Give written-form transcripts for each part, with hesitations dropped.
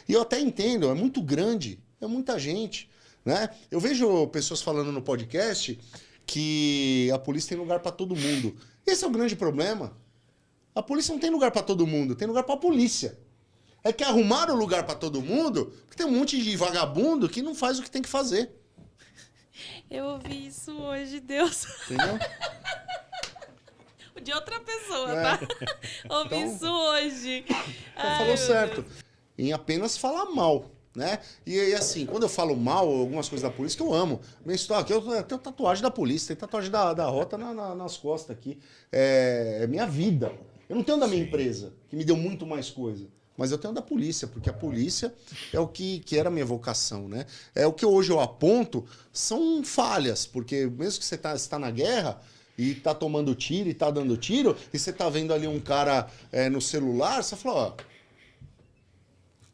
E eu até entendo, é muito grande, é muita gente, né? Eu vejo pessoas falando no podcast que a polícia tem lugar para todo mundo. Esse é o grande problema. A polícia não tem lugar para todo mundo, tem lugar para a polícia. É que arrumaram o lugar para todo mundo, porque tem um monte de vagabundo que não faz o que tem que fazer. Eu ouvi isso hoje, Deus. Entendeu? De outra pessoa, tá? Ouvi Então, isso hoje. Então falou certo. Em apenas falar mal, né? E assim, quando eu falo mal, algumas coisas da polícia que eu amo. Minha história aqui, eu tenho tatuagem da polícia, tem tatuagem da rota nas costas aqui. É minha vida. Eu não tenho da minha empresa, que me deu muito mais coisa. Mas eu tenho da polícia, porque a polícia é o que era a minha vocação, né? É o que hoje eu aponto, são falhas, porque mesmo que você tá na guerra e tá tomando tiro e tá dando tiro, e você tá vendo ali um cara no celular, você fala,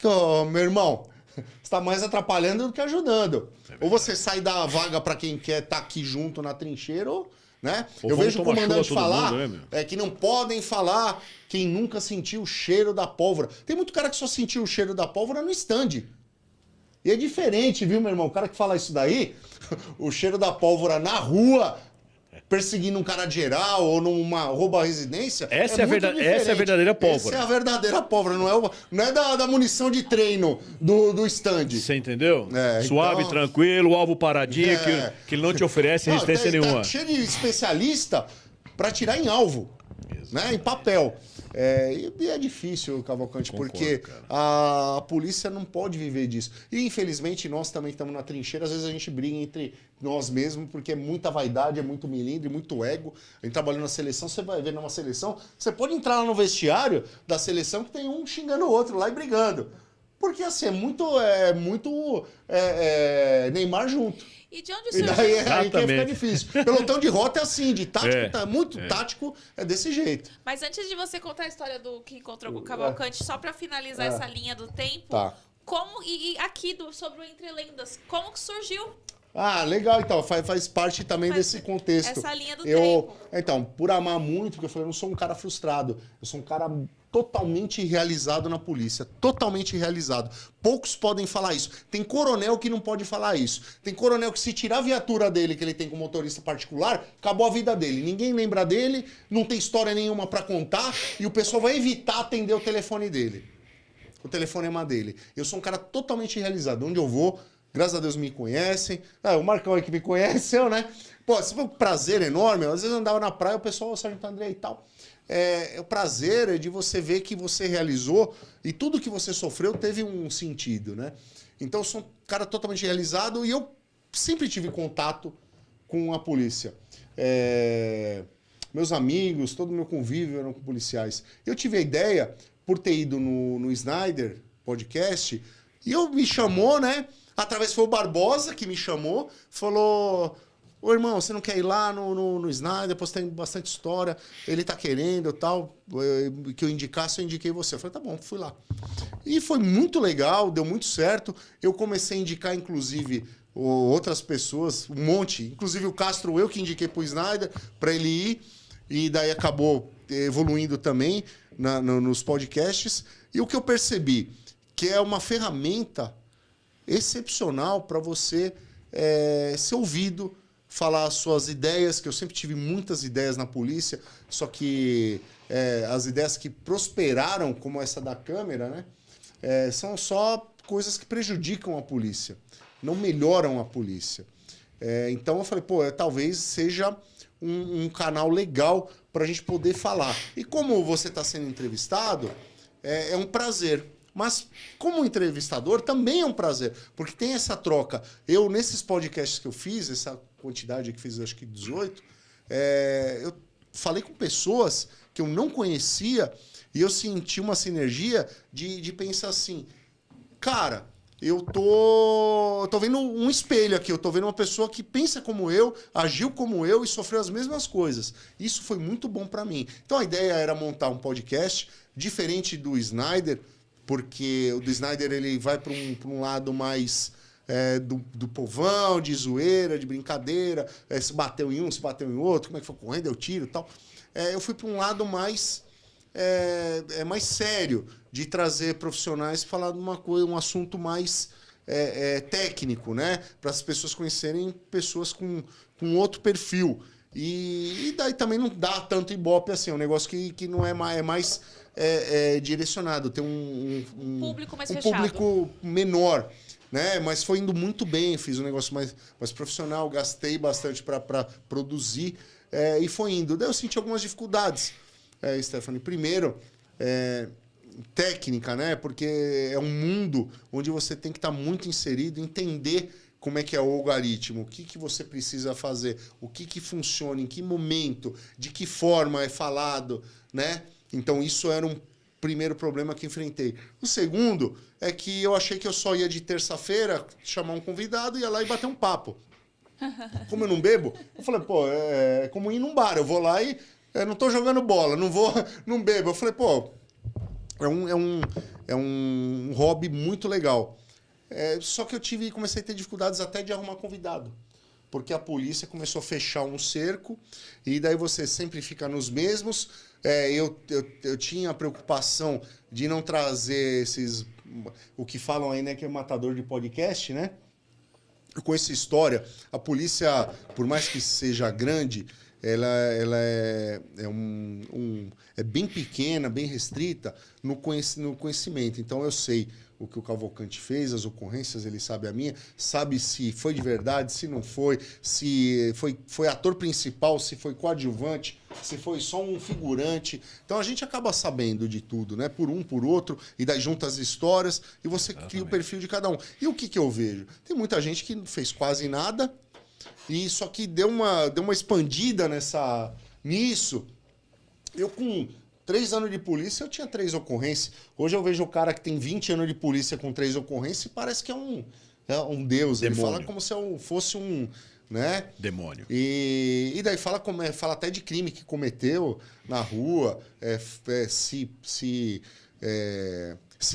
ó, meu irmão, você tá mais atrapalhando do que ajudando. Ou você sai da vaga para quem quer estar aqui junto na trincheira, ou, né? Ou eu vejo o comandante falar mundo, né, que não podem falar quem nunca sentiu o cheiro da pólvora. Tem muito cara que só sentiu o cheiro da pólvora no stand. E é diferente, viu, meu irmão? O cara que fala isso daí, o cheiro da pólvora na rua, perseguindo um cara de geral ou numa rouba residência. Essa é a verdadeira pólvora. Essa é a verdadeira pólvora, não é da munição de treino do stand. Você entendeu? É, Suave, então, tranquilo, alvo paradinho, que ele não te oferece resistência nenhuma. Tá cheio de especialista para tirar em alvo, né? Em papel. E é difícil, Cavalcante, Concordo, porque cara. a polícia não pode viver disso. E, infelizmente, nós também estamos na trincheira, às vezes a gente briga entre nós mesmos, porque é muita vaidade, é muito milindre, muito ego. A gente trabalhando na seleção, você vai ver numa seleção, você pode entrar lá no vestiário da seleção que tem um xingando o outro lá e brigando. Porque, assim, é muito Neymar junto. E de onde E surgiu? daí aí que fica Exatamente. difícil. Pelotão de rota é assim, de tático, É, tático, é desse jeito. Mas antes de você contar a história do que encontrou com o Cavalcante, só pra finalizar essa linha do tempo, Tá. como e aqui sobre o Entre Lendas, como que surgiu Ah, legal, então, faz parte também desse contexto. essa linha do tempo? Então, por amar muito, porque eu falei, eu não sou um cara frustrado, eu sou um cara totalmente realizado na polícia, totalmente realizado. Poucos podem falar isso. Tem coronel que não pode falar isso. Tem coronel que se tirar a viatura dele, que ele tem com motorista particular, acabou a vida dele. Ninguém lembra dele, não tem história nenhuma pra contar, e o pessoal vai evitar atender o telefone dele. O telefonema dele. Eu sou um cara totalmente realizado. Onde eu vou, graças a Deus me conhecem. O Marcão aí que me conheceu, né? Pô, isso foi um prazer enorme. Às vezes eu andava na praia, o pessoal, o Sargento André e tal. O prazer é de você ver que você realizou e tudo que você sofreu teve um sentido, né? Então eu sou um cara totalmente realizado e eu sempre tive contato com a polícia. Meus amigos, todo o meu convívio eram com policiais. Eu tive a ideia, por ter ido no Snyder podcast, e me chamou, né? Através foi o Barbosa que me chamou, falou: ô irmão, você não quer ir lá no Snyder? Depois tem bastante história, ele tá querendo e tal, que eu indicasse, eu indiquei você. Eu falei, tá bom, fui lá. E foi muito legal, deu muito certo. Eu comecei a indicar, inclusive, outras pessoas, um monte. Inclusive o Castro, eu que indiquei pro Snyder, para ele ir. E daí acabou evoluindo também nos podcasts. E o que eu percebi, que é uma ferramenta excepcional para você ser ouvido, falar as suas ideias, que eu sempre tive muitas ideias na polícia, só que as ideias que prosperaram, como essa da câmera, né, são só coisas que prejudicam a polícia, não melhoram a polícia. Então eu falei, talvez seja um canal legal para a gente poder falar. E como você está sendo entrevistado, é um prazer. Mas, como entrevistador, também é um prazer, porque tem essa troca. Eu, nesses podcasts que eu fiz, essa quantidade que fiz, acho que 18, eu falei com pessoas que eu não conhecia e eu senti uma sinergia de pensar assim, cara, eu tô vendo um espelho aqui, eu tô vendo uma pessoa que pensa como eu, agiu como eu e sofreu as mesmas coisas. Isso foi muito bom para mim. Então, a ideia era montar um podcast diferente do Snyder, porque o do Snyder ele vai para um lado mais do povão, de zoeira, de brincadeira, se bateu em um, se bateu em outro, como é que foi correndo, deu tiro e tal. Eu fui para um lado mais mais sério, de trazer profissionais e falar de uma coisa, um assunto mais técnico, né? Para as pessoas conhecerem pessoas com outro perfil. E daí também não dá tanto ibope assim, é um negócio que não é mais direcionado, tem um público mais um fechado. público menor, né? Mas foi indo muito bem, fiz um negócio mais profissional, gastei bastante para produzir e foi indo. Daí eu senti algumas dificuldades, Stephanie. Primeiro, técnica, né? Porque é um mundo onde você tem que estar muito inserido, entender como é que é o algoritmo, o que você precisa fazer, o que funciona, em que momento, de que forma é falado, né? Então, isso era um primeiro problema que enfrentei. O segundo é que eu achei que eu só ia de terça-feira chamar um convidado, ia lá e bater um papo. Como eu não bebo, eu falei, pô, é como ir num bar. Eu vou lá e não tô jogando bola, não bebo. Eu falei, pô, é um hobby muito legal. Só que comecei a ter dificuldades até de arrumar convidado. Porque a polícia começou a fechar um cerco e daí você sempre fica nos mesmos. Eu tinha a preocupação de não trazer o que falam aí, né, que é matador de podcast, né? Com essa história, a polícia, por mais que seja grande, ela é bem pequena, bem restrita no conhecimento. Então, eu sei o que o Cavalcante fez, as ocorrências, ele sabe a minha, sabe se foi de verdade, se não foi, se foi ator principal, se foi coadjuvante, se foi só um figurante. Então, a gente acaba sabendo de tudo, né? Por um, por outro, e daí junta as histórias e você cria o perfil de cada um. E o que eu vejo? Tem muita gente que não fez quase nada, e só que deu uma expandida nisso. Eu, com 3 anos de polícia, eu tinha 3 ocorrências. Hoje eu vejo o cara que tem 20 anos de polícia com 3 ocorrências e parece que é um deus. Demônio. Ele fala como se eu fosse um... né? Demônio. E daí fala até de crime que cometeu na rua, se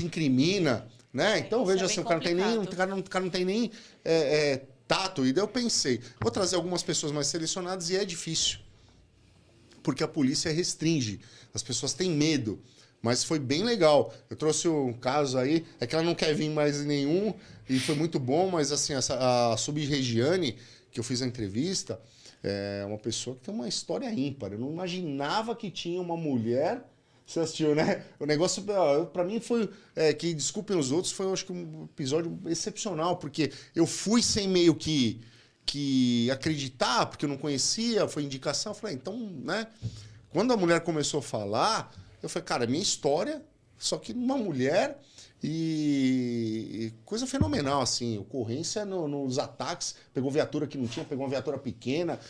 incrimina, né? Então, veja assim, o cara não tem nem tato. E daí eu pensei, vou trazer algumas pessoas mais selecionadas e é difícil. Porque a polícia restringe. As pessoas têm medo. Mas foi bem legal. Eu trouxe um caso aí, é que ela não quer vir mais em nenhum, e foi muito bom, mas assim, a Sub-Regiane, que eu fiz a entrevista, é uma pessoa que tem uma história ímpar. Eu não imaginava que tinha uma mulher... Você assistiu, né? O negócio, pra mim, foi... que, desculpem os outros, foi, eu acho que um episódio excepcional, porque eu fui sem meio que acreditar, porque eu não conhecia, foi indicação. Eu falei, então, né? Quando a mulher começou a falar, eu falei, cara, minha história, só que uma mulher e coisa fenomenal, assim, ocorrência nos ataques, pegou viatura que não tinha, pegou uma viatura pequena,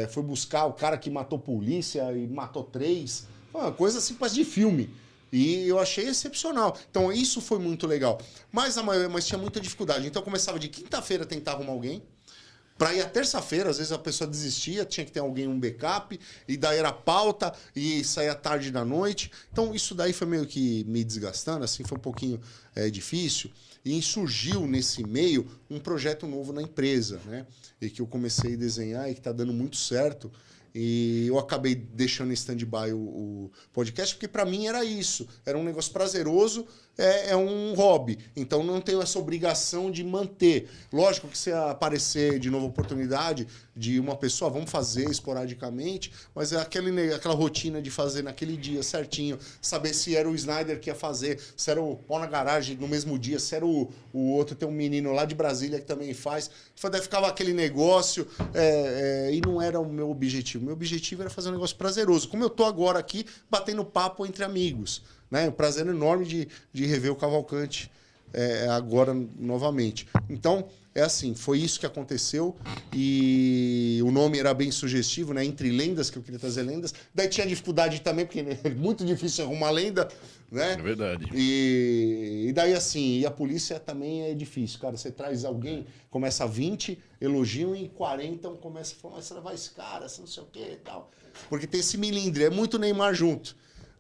foi buscar o cara que matou polícia e matou 3, foi uma coisa assim, quase de filme. E eu achei excepcional. Então, isso foi muito legal. Mas tinha muita dificuldade. Então, eu começava de quinta-feira a tentar arrumar alguém. Para ir à terça-feira, às vezes a pessoa desistia, tinha que ter alguém, um backup, e daí era pauta, e saía tarde da noite. Então, isso daí foi meio que me desgastando, assim, foi um pouquinho difícil. E surgiu, nesse meio, um projeto novo na empresa, né? E que eu comecei a desenhar e que está dando muito certo. E eu acabei deixando em stand-by o podcast, porque para mim era isso. Era um negócio prazeroso, é um hobby. Então não tenho essa obrigação de manter. Lógico que se aparecer de novo oportunidade de uma pessoa, vamos fazer esporadicamente, mas é aquela rotina de fazer naquele dia certinho, saber se era o Snyder que ia fazer, se era o Pau na Garagem no mesmo dia, se era o outro, tem um menino lá de Brasília que também faz. Daí ficava aquele negócio e não era o meu objetivo. Meu objetivo era fazer um negócio prazeroso. Como eu tô agora aqui, batendo papo entre amigos. Né? Um prazer enorme de rever o Cavalcante agora novamente. Então, assim, foi isso que aconteceu. E o nome era bem sugestivo, né? Entre lendas, que eu queria trazer lendas. Daí tinha dificuldade também, porque é muito difícil arrumar lenda, né? É verdade. E daí, assim, e a polícia também é difícil. Cara, você traz alguém, começa a 20, elogiam, e 40 começa a falar, mas você levar esse cara, você não sei o quê e tal. Porque tem esse milindre, é muito Neymar junto.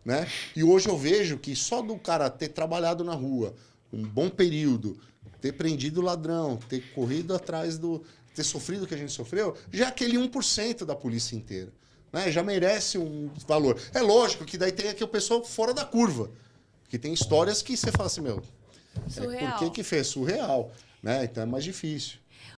Né? E hoje eu vejo que só do cara ter trabalhado na rua um bom período, ter prendido o ladrão, ter corrido atrás ter sofrido o que a gente sofreu, já é aquele 1% da polícia inteira. né? Já merece um valor. É lógico que daí tem aqui o pessoal fora da curva. Que tem histórias que você fala assim, meu, Surreal. por que fez? Surreal. Né? Então é mais difícil.